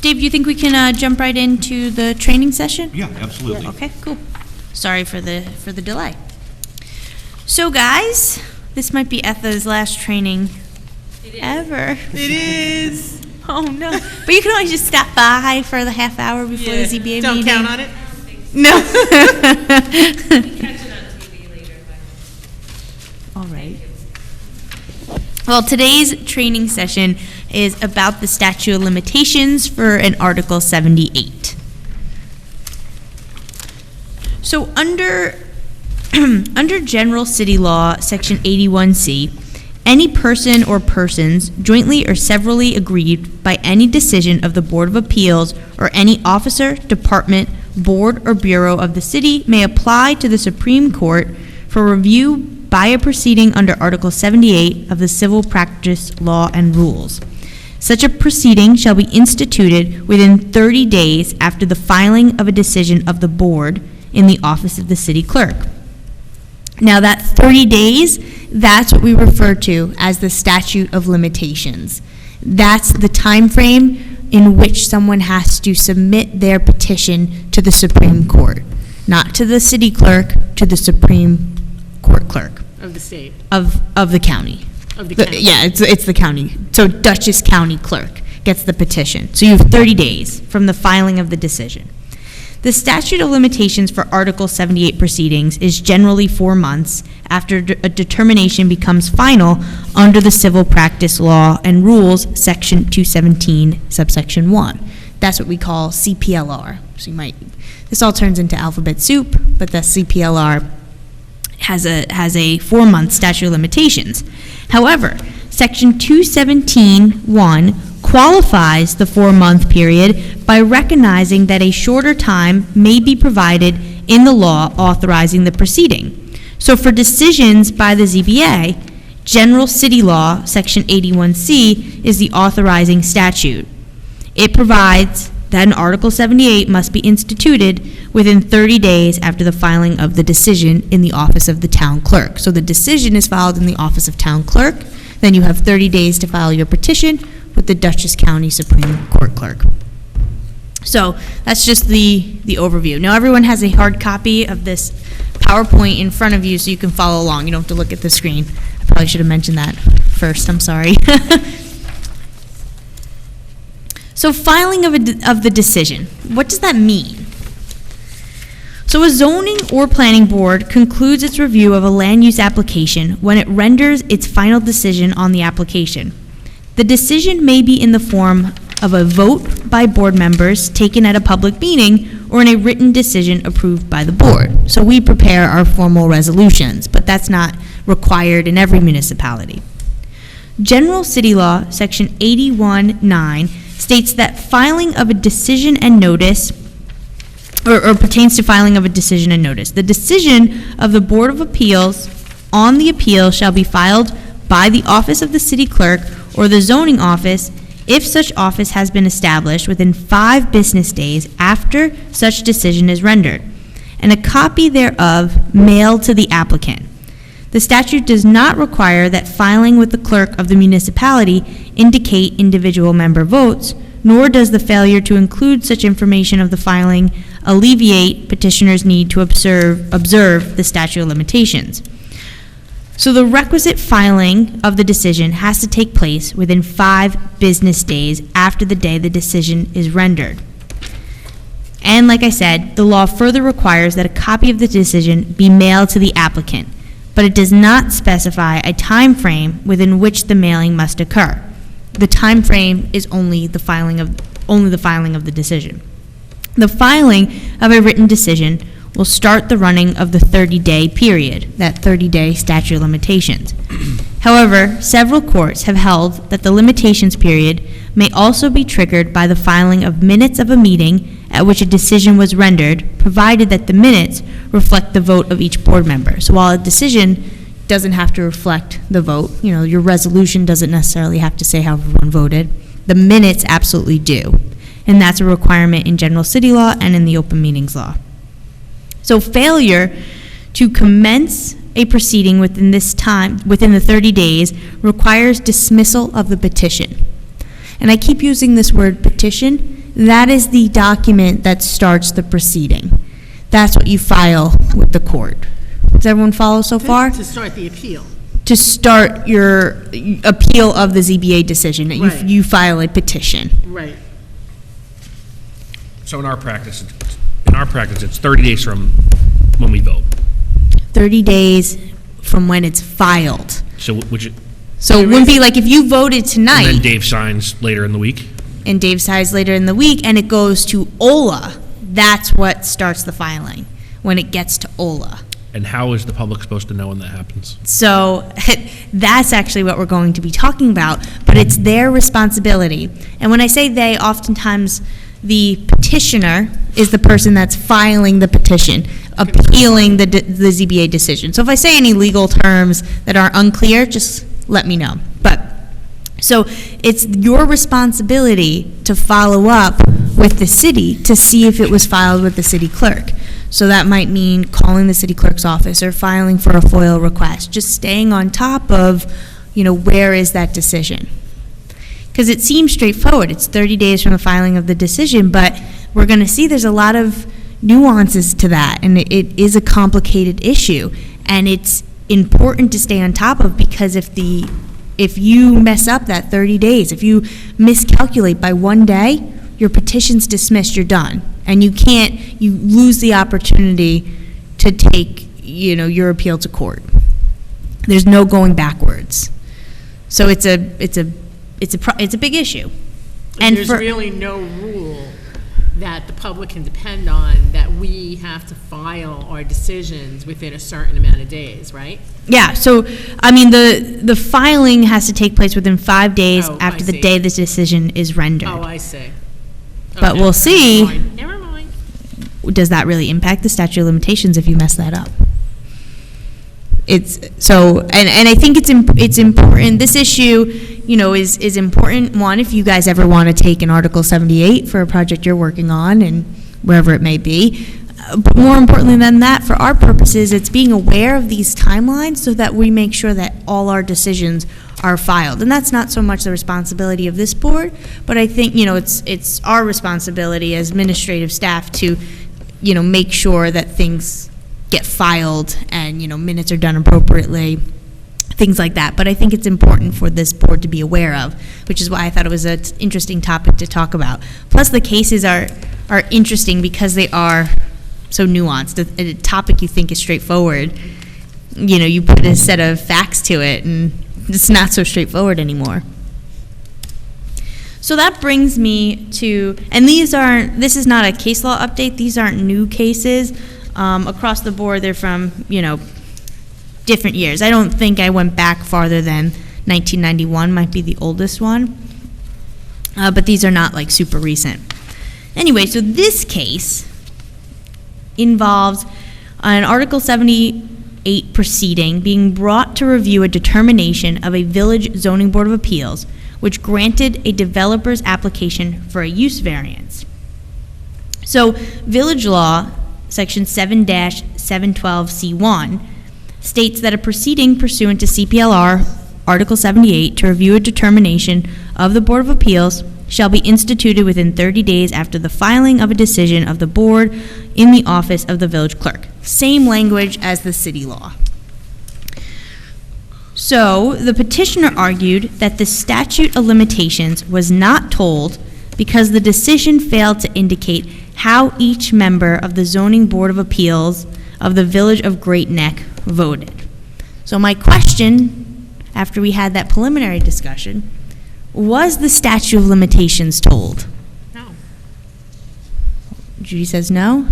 Dave, you think we can jump right into the training session? Yeah, absolutely. Yeah, okay, cool. Sorry for the delay. So guys, this might be Etha's last training ever. It is. Oh no! But you can always just stop by for the half hour before the ZBA meeting. Don't count on it. No. Catch it on TV later. All right. Well, today's training session is about the statute of limitations for an Article 78. So under General City Law, Section 81C, any person or persons jointly or severally aggrieved by any decision of the Board of Appeals or any officer, department, board, or bureau of the city may apply to the Supreme Court for review by a proceeding under Article 78 of the Civil Practice Law and Rules. Such a proceeding shall be instituted within 30 days after the filing of a decision of the board in the office of the city clerk. Now that 30 days, that's what we refer to as the statute of limitations. That's the time frame in which someone has to submit their petition to the Supreme Court, not to the city clerk, to the Supreme Court clerk Of the state. of the county. Of the county. Yeah, it's the county. So Dutchess County Clerk gets the petition. So you have 30 days from the filing of the decision. The statute of limitations for Article 78 proceedings is generally 4 months after a determination becomes final under the Civil Practice Law and Rules, Section 217, subsection 1. That's what we call CPLR. So this all turns into alphabet soup, but the CPLR has a 4-month statute of limitations. However, Section 217(1) qualifies the 4-month period by recognizing that a shorter time may be provided in the law authorizing the proceeding. So for decisions by the ZBA, General City Law, Section 81C, is the authorizing statute. It provides that an Article 78 must be instituted within 30 days after the filing of the decision in the office of the town clerk. So the decision is filed in the office of town clerk, then you have 30 days to file your petition with the Dutchess County Supreme Court clerk. So that's just the overview. Now everyone has a hard copy of this PowerPoint in front of you so you can follow along. You don't have to look at the screen. I probably should have mentioned that first, I'm sorry. So filing of the decision, what does that mean? So a zoning or planning board concludes its review of a land use application when it renders its final decision on the application. The decision may be in the form of a vote by board members taken at a public meeting or in a written decision approved by the board. So we prepare our formal resolutions, but that's not required in every municipality. General City Law, Section 81(9), states that filing of a decision and notice, or pertains to filing of a decision and notice. The decision of the Board of Appeals on the appeal shall be filed by the office of the city clerk or the zoning office if such office has been established within 5 business days after such decision is rendered, and a copy thereof mailed to the applicant. The statute does not require that filing with the clerk of the municipality indicate individual member votes, nor does the failure to include such information of the filing alleviate petitioners' need to observe the statute of limitations. So the requisite filing of the decision has to take place within 5 business days after the day the decision is rendered. And like I said, the law further requires that a copy of the decision be mailed to the applicant, but it does not specify a time frame within which the mailing must occur. The time frame is only the filing of the decision. The filing of a written decision will start the running of the 30-day period, that 30-day statute of limitations. However, several courts have held that the limitations period may also be triggered by the filing of minutes of a meeting at which a decision was rendered, provided that the minutes reflect the vote of each board member. So while a decision doesn't have to reflect the vote, your resolution doesn't necessarily have to say how everyone voted, the minutes absolutely do. And that's a requirement in General City Law and in the Open Meetings Law. So failure to commence a proceeding within the 30 days requires dismissal of the petition. And I keep using this word petition. That is the document that starts the proceeding. That's what you file with the court. Does everyone follow so far? To start the appeal. To start your appeal of the ZBA decision, that Right. you file a petition. Right. So in our practice, it's 30 days from when we vote. 30 days from when it's filed. So which, So it wouldn't be like if you voted and then tonight Dave signs later in the week? and Dave signs later in the week and it goes to OLA, that's what starts the filing, when it gets to OLA. And how is the public supposed to know when that happens? So that's actually what we're going to be talking about, but it's their responsibility. And when I say they, oftentimes the petitioner is the person that's filing the petition, appealing the ZBA decision. So if I say any legal terms that are unclear, just let me know. But, so it's your responsibility to follow up with the city to see if it was filed with the city clerk. So that might mean calling the city clerk's office or filing for a FOIL request, just staying on top of, where is that decision? Because it seems straightforward. It's 30 days from the filing of the decision, but we're going to see there's a lot of nuances to that, and it is a complicated issue. And it's important to stay on top of, because if you mess up that 30 days, if you miscalculate by one day, your petition's dismissed, you're done. And you lose the opportunity to take, your appeal to court. There's no going backwards. So it's a big issue. And there's really no rule that the public can depend on that we have to file our decisions within a certain amount of days, right? Yeah, so, the filing has to take place within 5 days Oh, after I the see. day the decision is rendered. Oh, I see. But Okay, we'll see. Never mind. Does that really impact the statute of limitations if you mess that up? It's, so, and I think it's important, this issue, is important, one, if you guys ever want to take an Article 78 for a project you're working on, and wherever it may be. But more importantly than that, for our purposes, it's being aware of these timelines so that we make sure that all our decisions are filed. And that's not so much the responsibility of this board, but I think, it's our responsibility as administrative staff to, make sure that things get filed and, minutes are done appropriately, things like that. But I think it's important for this board to be aware of, which is why I thought it was an interesting topic to talk about. Plus, the cases are interesting because they are so nuanced. A topic you think is straightforward, you put a set of facts to it, and it's not so straightforward anymore. So that brings me to, and this is not a case law update, these aren't new cases. Across the board, they're from, different years. I don't think I went back farther than 1991, might be the oldest one. But these are not like super recent. Anyway, so this case involves an Article 78 proceeding being brought to review a determination of a village zoning board of appeals, which granted a developer's application for a use variance. So, village law, section 7-712C1, states that a proceeding pursuant to CPLR Article 78 to review a determination of the Board of Appeals shall be instituted within 30 days after the filing of a decision of the board in the office of the village clerk. Same language as the city law. So, the petitioner argued that the statute of limitations was not told because the decision failed to indicate how each member of the Zoning Board of Appeals of the Village of Great Neck voted. So my question, after we had that preliminary discussion, was the statute of limitations told? No. Judy says no?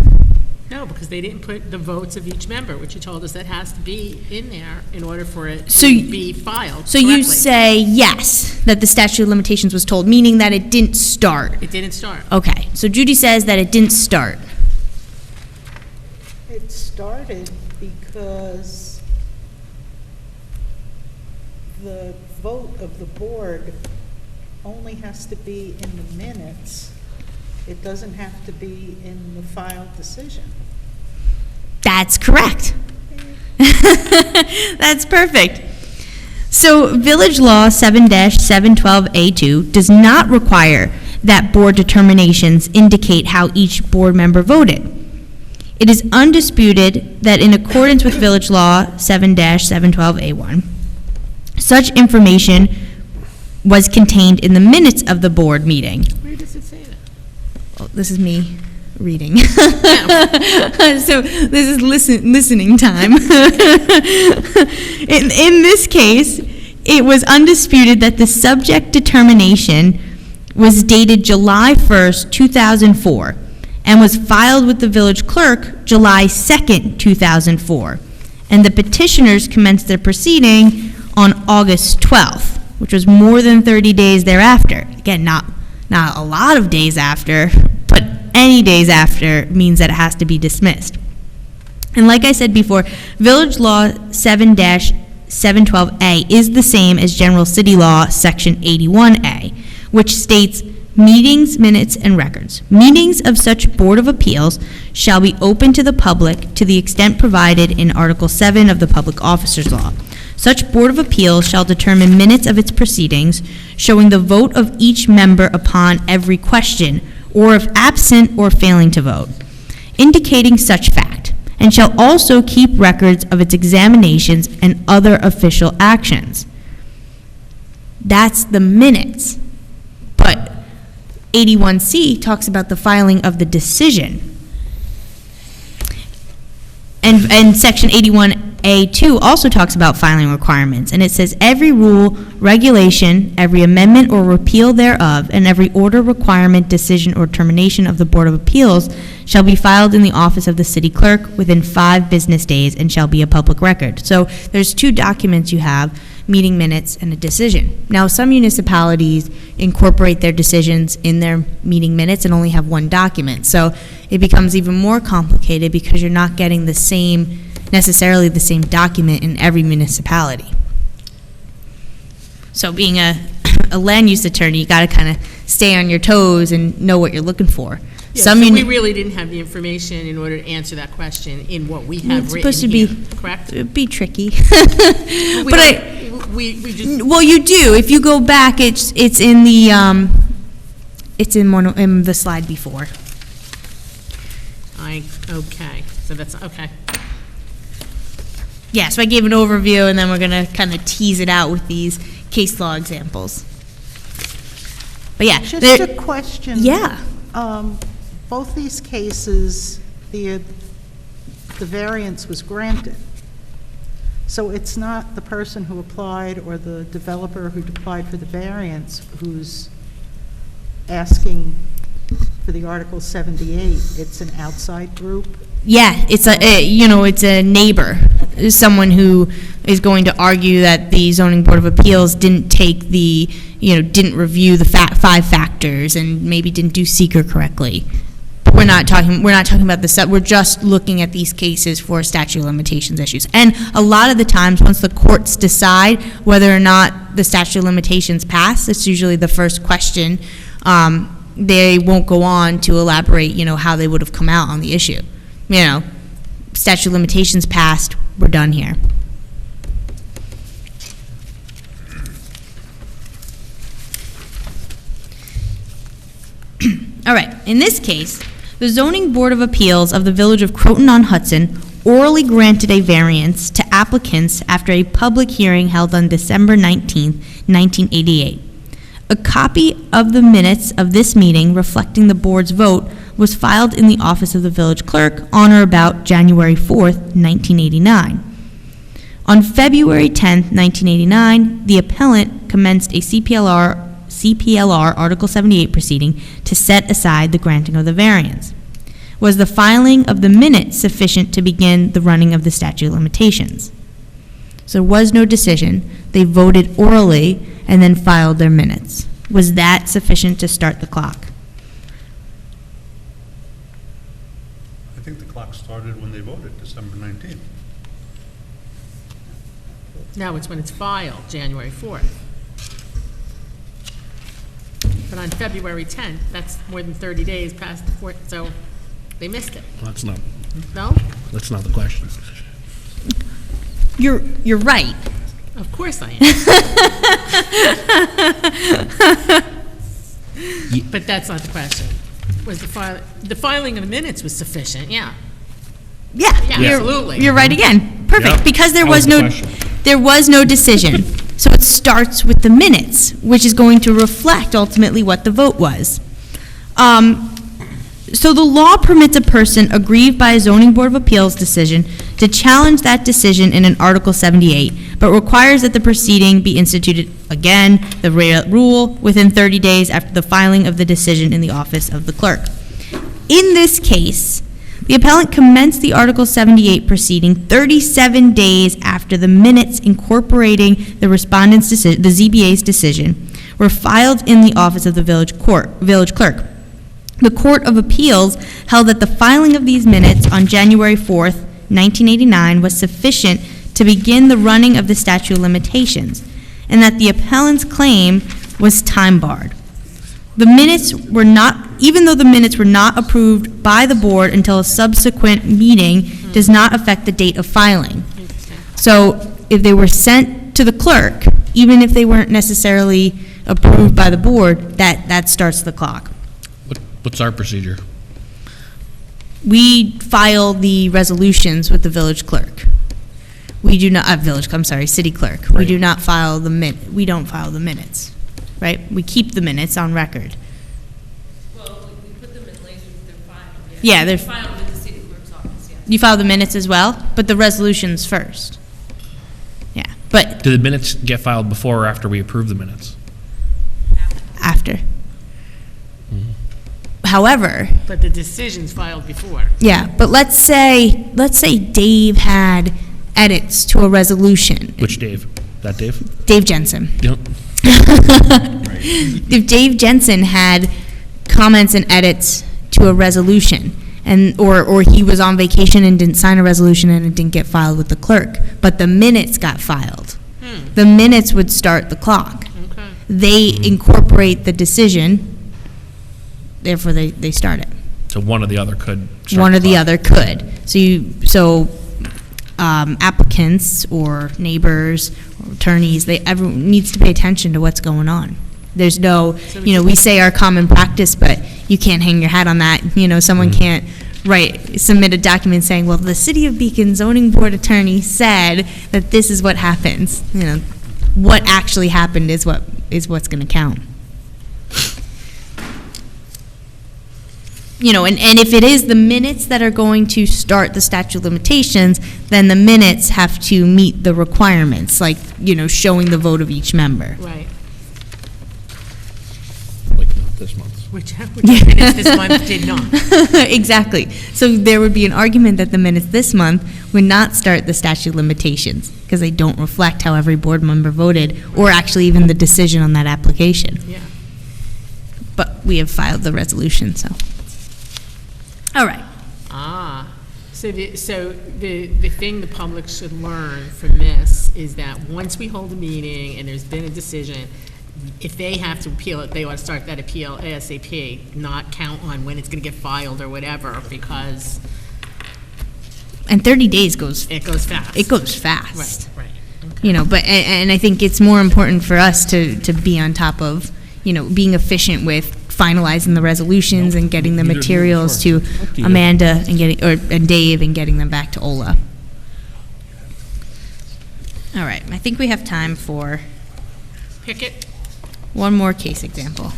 No, because they didn't put the votes of each member, which you told us that has to be in there in order for it So to be filed So you correctly. say yes, that the statute of limitations was told, meaning that it didn't start. It didn't start. Okay, so Judy says that it didn't start. It started because the vote of the board only has to be in the minutes. It doesn't have to be in the filed decision. That's correct. That's perfect. So Village Law 7-712A2 does not require that board determinations indicate how each board member voted. It is undisputed that in accordance with Village Law 7-712A1, such information was contained in the minutes of the board meeting. Where does it say that? Well, this is me reading. So this is listening time. In this case, it was undisputed that the subject determination was dated July 1st, 2004, and was filed with the village clerk July 2nd, 2004. And the petitioners commenced their proceeding on August 12th, which was more than 30 days thereafter. Again, not a lot of days after, but any days after means that it has to be dismissed. And like I said before, Village Law 7-712A is the same as General City Law Section 81A, which states meetings, minutes, and records. Meetings of such Board of Appeals shall be open to the public to the extent provided in Article 7 of the Public Officers Law. Such Board of Appeals shall determine minutes of its proceedings, showing the vote of each member upon every question, or if absent or failing to vote, indicating such fact, and shall also keep records of its examinations and other official actions. That's the minutes. But 81C talks about the filing of the decision. And Section 81A2 also talks about filing requirements, and it says every rule, regulation, every amendment or repeal thereof, and every order, requirement, decision, or termination of the Board of Appeals shall be filed in the office of the city clerk within 5 business days and shall be a public record. So there's 2 documents you have, meeting minutes and a decision. Now, some municipalities incorporate their decisions in their meeting minutes and only have 1 document. So it becomes even more complicated because you're not getting necessarily the same document in every municipality. So being a land use attorney, you got to kind of stay on your toes and know what you're looking for. Yeah, so we really didn't have the information in order to answer that question in what we have written here, correct? It'd be tricky. We just... Well, you do. If you go back, it's in the in the slide before. Okay, so that's, okay. Yeah, so I gave an overview, and then we're going to kind of tease it out with these case law examples. But yeah. Just a question. Yeah. Both these cases, the variance was granted. So it's not the person who applied or the developer who applied for the variance who's asking for the Article 78. It's an outside group. Yeah, it's it's a neighbor, someone who is going to argue that the Zoning Board of Appeals didn't take didn't review the 5 factors and maybe didn't do seeker correctly. But we're not talking about this. We're just looking at these cases for statute of limitations issues. And a lot of the times, once the courts decide whether or not the statute of limitations pass, it's usually the first question. They won't go on to elaborate, how they would have come out on the issue. Statute of limitations passed, we're done here. All right, in this case, the Zoning Board of Appeals of the Village of Croton-on-Hudson orally granted a variance to applicants after a public hearing held on December 19, 1988. A copy of the minutes of this meeting reflecting the board's vote was filed in the office of the village clerk on or about January 4th, 1989. On February 10th, 1989, the appellant commenced a CPLR Article 78 proceeding to set aside the granting of the variance. Was the filing of the minutes sufficient to begin the running of the statute of limitations? So there was no decision. They voted orally and then filed their minutes. Was that sufficient to start the clock? I think the clock started when they voted, December 19th. No, it's when it's filed, January 4th. But on February 10th, that's more than 30 days past the 4th, so they missed it. Well, that's not No? the question. You're right. Of course I am. But that's not the question. Was the filing of the minutes was sufficient, yeah. Yeah, Yeah, you're- absolutely. You're right again. Perfect, Yep. because That was the question. there was no decision. So it starts with the minutes, which is going to reflect ultimately what the vote was. So the law permits a person aggrieved by a zoning board of appeals decision to challenge that decision in an Article 78, but requires that the proceeding be instituted again, the rule, within 30 days after the filing of the decision in the office of the clerk. In this case, the appellant commenced the Article 78 proceeding 37 days after the minutes incorporating the respondent's decision, the ZBA's decision, were filed in the office of the village clerk. The Court of Appeals held that the filing of these minutes on January 4th, 1989 was sufficient to begin the running of the statute of limitations, and that the appellant's claim was time barred. The minutes were not, even though the minutes were not approved by the board until a subsequent meeting, does not affect the date of filing. So if they were sent to the clerk, even if they weren't necessarily approved by the board, that starts the clock. What's our procedure? We file the resolutions with the village clerk. We do not, city clerk. We Right. do not file we don't file the minutes, right? We keep the minutes on record. Well, we put them in lasers, they're filed. Yeah, they're- Filed with the city clerk's office, yeah. You file the minutes as well, but the resolutions first. Yeah, but Do the minutes get filed before or after we approve the minutes? after. However, But the decision's filed before. yeah, but let's say Dave had edits to a resolution. Which Dave? That Dave? Dave Jensen. Yep. If Dave Jensen had comments and edits to a resolution, and, or he was on vacation and didn't sign a resolution and it didn't get filed with the clerk, but the minutes got filed, the minutes would start the clock. Okay. They incorporate the decision, therefore they start it. So one or the other could start One or the clock. other could. So applicants or neighbors or attorneys, everyone needs to pay attention to what's going on. There's no, we say our common practice, but you can't hang your hat on that. Someone can't submit a document saying, well, the City of Beacon zoning board attorney said that this is what happens. What actually happened is what's going to count. And if it is the minutes that are going to start the statute of limitations, then the minutes have to meet the requirements, like, showing the vote of each member. Right. Like not this month. Which minutes this month did not. Exactly. So there would be an argument that the minutes this month would not start the statute of limitations, because they don't reflect how every board member voted, or actually even the decision on that application. Yeah. But we have filed the resolution, so. All right. So the thing the public should learn from this is that once we hold a meeting and there's been a decision, if they have to appeal it, they ought to start that appeal ASAP, not count on when it's going to get filed or whatever, because And 30 days goes, it goes fast. it goes fast. Right. But, and I think it's more important for us to be on top of, being efficient with finalizing the resolutions and getting the materials to Amanda and Dave and getting them back to Ola. All right, I think we have time for Pick it. one more case example.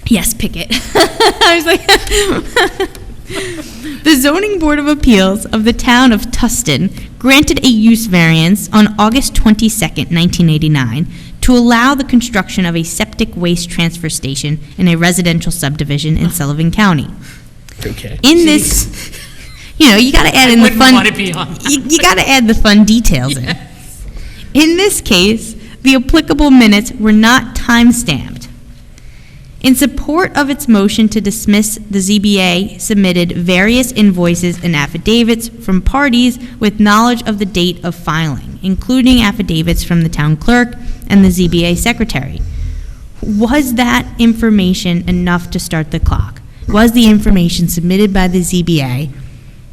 Yes, pick it. I was like, the Zoning Board of Appeals of the Town of Tustin granted a use variance on August 22nd, 1989, to allow the construction of a septic waste transfer station in a residential subdivision in Sullivan County. Okay. In this, you got to add in the Wouldn't fun. want to be on. You got to add the fun details in. In this case, the applicable minutes were not time-stamped. In support of its motion to dismiss, the ZBA submitted various invoices and affidavits from parties with knowledge of the date of filing, including affidavits from the town clerk and the ZBA secretary. Was that information enough to start the clock? Was the information submitted by the ZBA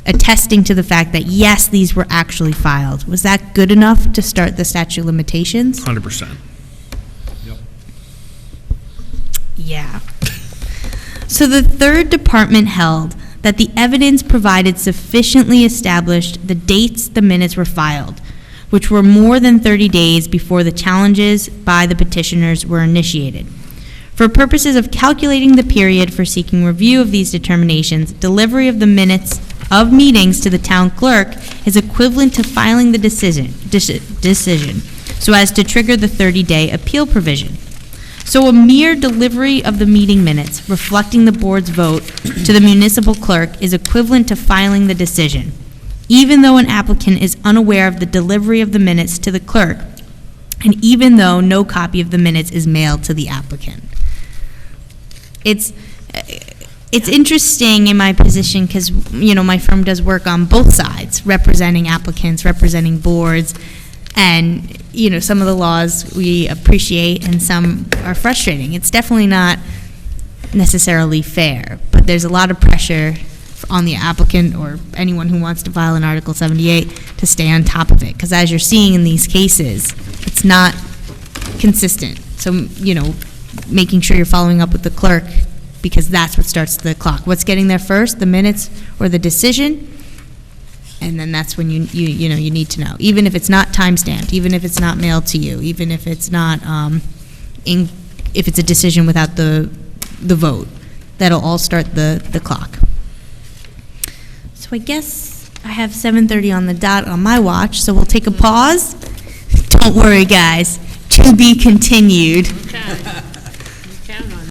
attesting to the fact that, yes, these were actually filed. Was that good enough to start the statute of limitations? 100%. Yeah. So the third department held that the evidence provided sufficiently established the dates the minutes were filed, which were more than 30 days before the challenges by the petitioners were initiated. For purposes of calculating the period for seeking review of these determinations, delivery of the minutes of meetings to the town clerk is equivalent to filing the decision, so as to trigger the 30-day appeal provision. So a mere delivery of the meeting minutes reflecting the board's vote to the municipal clerk is equivalent to filing the decision, even though an applicant is unaware of the delivery of the minutes to the clerk, and even though no copy of the minutes is mailed to the applicant. It's interesting in my position because, my firm does work on both sides, representing applicants, representing boards, and, some of the laws we appreciate and some are frustrating. It's definitely not necessarily fair, but there's a lot of pressure on the applicant or anyone who wants to file an Article 78 to stay on top of it, because as you're seeing in these cases, it's not consistent. So, making sure you're following up with the clerk, because that's what starts the clock. What's getting there first, the minutes or the decision? And then that's when you need to know. Even if it's not time-stamped, even if it's not mailed to you, even if it's not, if it's a decision without the vote, that'll all start the clock. So I guess I have 7:30 on the dot on my watch, so we'll take a pause. Don't worry, guys. To be continued. Okay.